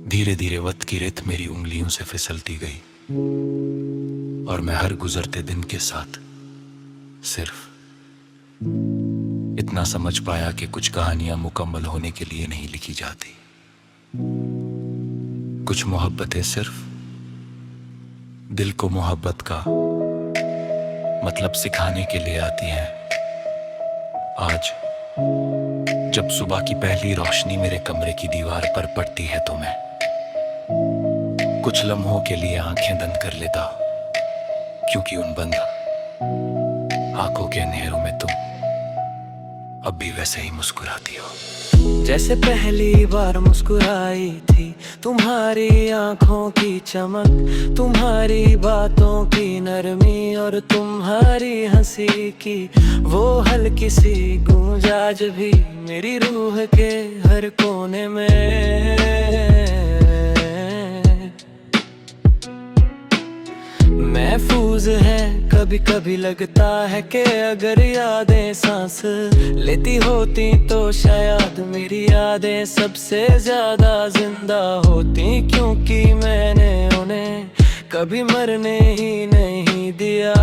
धीरे धीरे वक्त की रेत मेरी उंगलियों से फिसलती गई और मैं हर गुजरते दिन के साथ सिर्फ इतना समझ पाया कि कुछ कहानियां मुकम्मल होने के लिए नहीं लिखी जाती। कुछ मोहब्बतें सिर्फ दिल को मोहब्बत का मतलब सिखाने के लिए आती हैं। आज जब सुबह की पहली रोशनी मेरे कमरे की दीवार पर पड़ती है तो मैं कुछ लम्हों के लिए आंखें बंद कर लेता हूं, क्योंकि उन बंद आंखों के अंधेरों में तुम अब भी वैसे ही मुस्कुराती हो जैसे पहली बार मुस्कुराई थी। तुम्हारी आंखों की चमक, तुम्हारी बातों की नरमी और तुम्हारी हंसी की वो हल्की सी गूंज आज भी मेरी रूह के हर कोने में महफूज है। कभी कभी लगता है कि अगर यादें सांस लेती होती तो शायद मेरी यादें सबसे ज्यादा जिंदा होती, क्योंकि मैंने उन्हें कभी मरने ही नहीं दिया।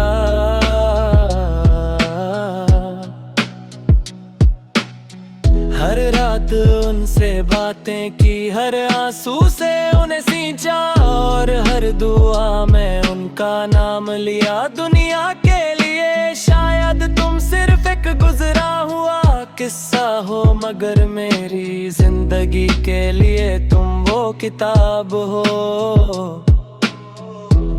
हर रात उनसे बातें की, हर आंसू से उन्हें सींचा और हर दुआ में उनका नाम लिया दुनिया के लिए। शायद तुम सिर्फ एक गुजरा हुआ किस्सा हो, मगर मेरी जिंदगी के लिए तुम वो किताब हो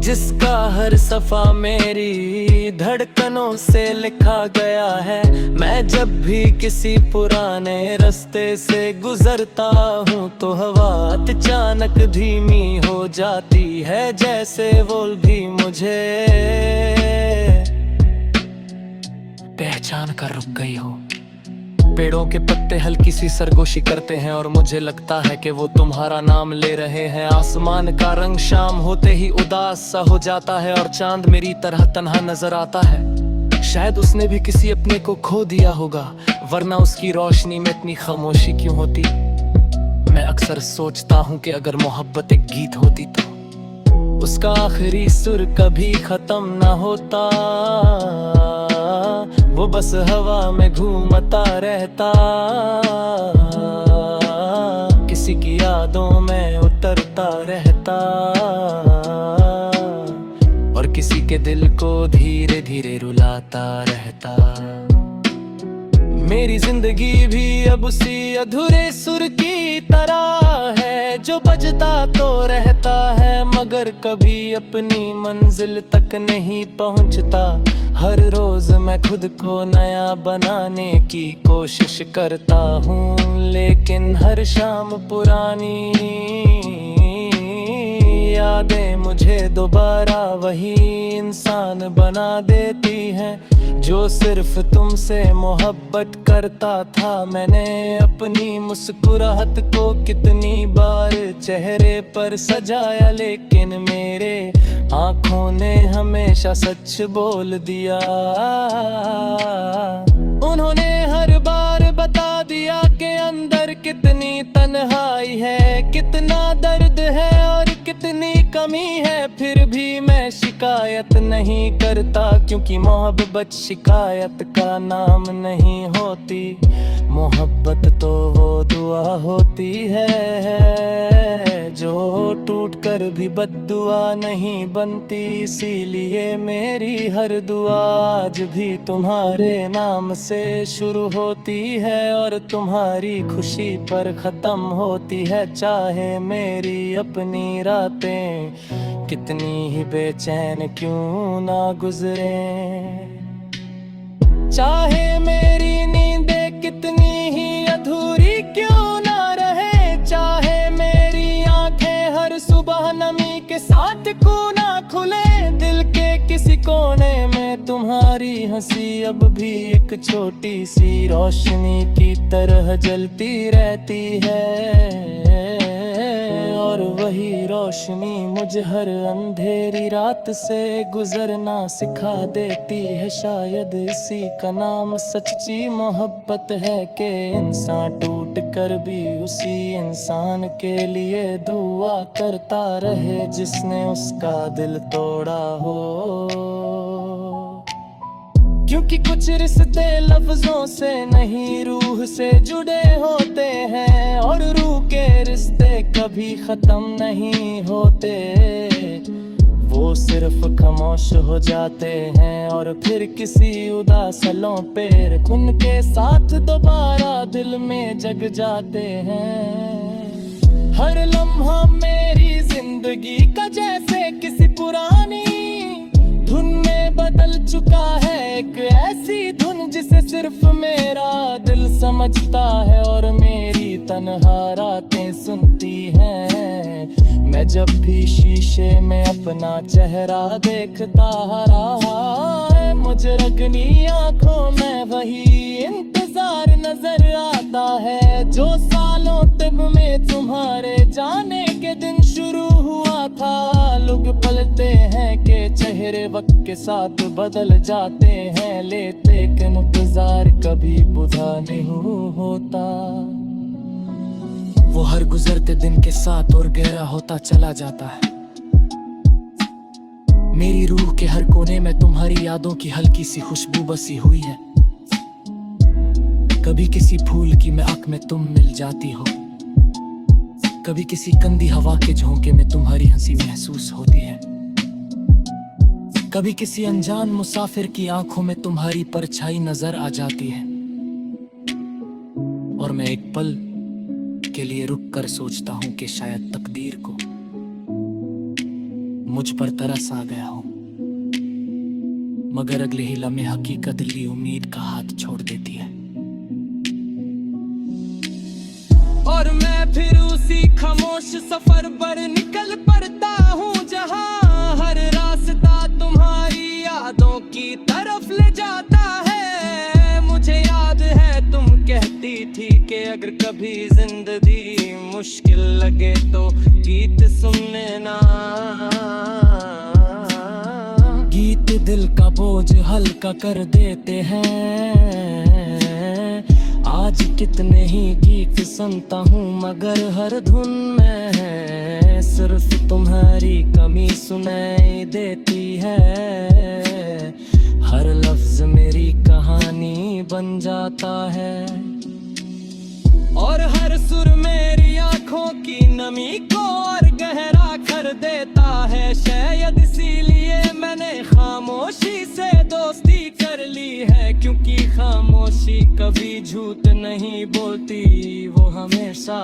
जिसका हर सफा मेरी धड़कनों से लिखा गया है। मैं जब भी किसी पुराने रास्ते से गुजरता हूँ तो हवा अचानक धीमी हो जाती है, जैसे वो भी मुझे पहचान कर रुक गई हो। पेड़ों के पत्ते हल्की सी सरगोशी करते हैं और मुझे लगता है कि वो तुम्हारा नाम ले रहे हैं। आसमान का रंग शाम होते ही उदास सा हो जाता है और चांद मेरी तरह तन्हा नजर आता है। शायद उसने भी किसी अपने को खो दिया होगा, वरना उसकी रोशनी में इतनी खामोशी क्यों होती। मैं अक्सर सोचता हूँ कि अगर मोहब्बत एक गीत होती तो उसका आखिरी सुर कभी खत्म ना होता, वो बस हवा में घूमता रहता, किसी की यादों में उतरता रहता और किसी के दिल को धीरे धीरे रुलाता रहता। मेरी जिंदगी भी अब उसी अधूरे सुर की तरह है जो बजता तो रहता है मगर कभी अपनी मंजिल तक नहीं पहुंचता। हर रोज मैं खुद को नया बनाने की कोशिश करता हूँ, लेकिन हर शाम पुरानी यादें मुझे दोबारा वही इंसान बना देती हैं जो सिर्फ तुमसे मोहब्बत करता था। मैंने अपनी मुस्कुराहट को कितनी बार चेहरे पर सजाया, लेकिन मेरे आँखों ने हमेशा सच बोल दिया। उन्होंने हर बार बता दिया कि अंदर कितनी तन्हाई है, कितना दर्द है और कितनी कमी है। फिर भी मैं शिकायत नहीं करता, क्योंकि मोहब्बत शिकायत का नाम नहीं होती। मोहब्बत तो वो दुआ होती है जो टूट कर भी बद्दुआ नहीं बनती। इसीलिए मेरी हर दुआ आज भी तुम्हारे नाम से शुरू होती है और तुम्हारी खुशी पर खत्म होती है। चाहे मेरी अपनी रातें कितनी ही बेचैन क्यों ना गुजरे, चाहे मेरी नींदें कितनी ही अधूरी क्यों ना रहे, चाहे मेरी आंखें हर सुबह नमी के साथ क्यों ना खुले। दिल के किसी कोने में तुम्हारी हंसी अब भी एक छोटी सी रोशनी की तरह जलती रहती है और वही रोशनी मुझे हर अंधेरी रात से गुजरना सिखा देती है। शायद इसी का नाम सच्ची मोहब्बत है कि इंसान टूट मिट कर भी उसी इंसान के लिए दुआ करता रहे जिसने उसका दिल तोड़ा हो। क्योंकि कुछ रिश्ते लफ्जों से नहीं रूह से जुड़े होते हैं, और रूह के रिश्ते कभी खत्म नहीं होते। वो सिर्फ खामोश हो जाते हैं और फिर किसी उदास पलों पे उनके साथ दोबारा दिल में जग जाते हैं। हर लम्हा मेरी जिंदगी का जैसे किसी पुरानी धुन में बदल चुका है, एक ऐसी धुन जिसे सिर्फ मेरा दिल समझता है और मेरी तन्हा रातें सुनती हैं। मैं जब भी शीशे में अपना चेहरा देखता रहा है, मुझे रगनी आंखों में वही इंतजार नजर आता है जो सालों तब में तुम्हारे जाने के दिन शुरू हुआ था। लोग पलते हैं कि चेहरे वक्त के साथ बदल जाते हैं, लेकिन इंतजार कभी बुरा नहीं होता। वो हर गुजरते दिन के साथ और गहरा होता चला जाता है। मेरी रूह के हर कोने में तुम्हारी यादों की हल्की सी खुशबू बसी हुई है। कभी किसी फूल की महक में तुम मिल जाती हो, कभी किसी कंदी हवा के झोंके में तुम्हारी हंसी महसूस होती है, कभी किसी अनजान मुसाफिर की आंखों में तुम्हारी परछाई नजर आ जाती है। और मैं एक पल के लिए रुक कर सोचता हूं कि शायद तकदीर को मुझ पर तरस आ गया हो, मगर अगले ही लम्हे हकीकत ली उम्मीद का हाथ छोड़ देती है। और मैं फिर उसी खामोश सफर पर निकल पड़ता हूँ जहाँ हर रास्ता तुम्हारी यादों की तरफ ले जाता है। मुझे याद है तुम कहती थी कि अगर कभी जिंदगी मुश्किल लगे तो गीत सुनने ना। गीत दिल का बोझ हल्का कर देते हैं। आज कितने ही गीत सुनता हूँ मगर हर धुन में है सिर्फ तुम्हारी कमी सुनाई देती है। हर लफ्ज मेरी कहानी बन जाता है और हर सुर मेरी आंखों की नमी को और गहरा कर देता है। शायद इसीलिए मैंने खामोशी से दोस्ती कर ली है, क्योंकि खामोशी कभी झूठ नहीं बोलती, वो हमेशा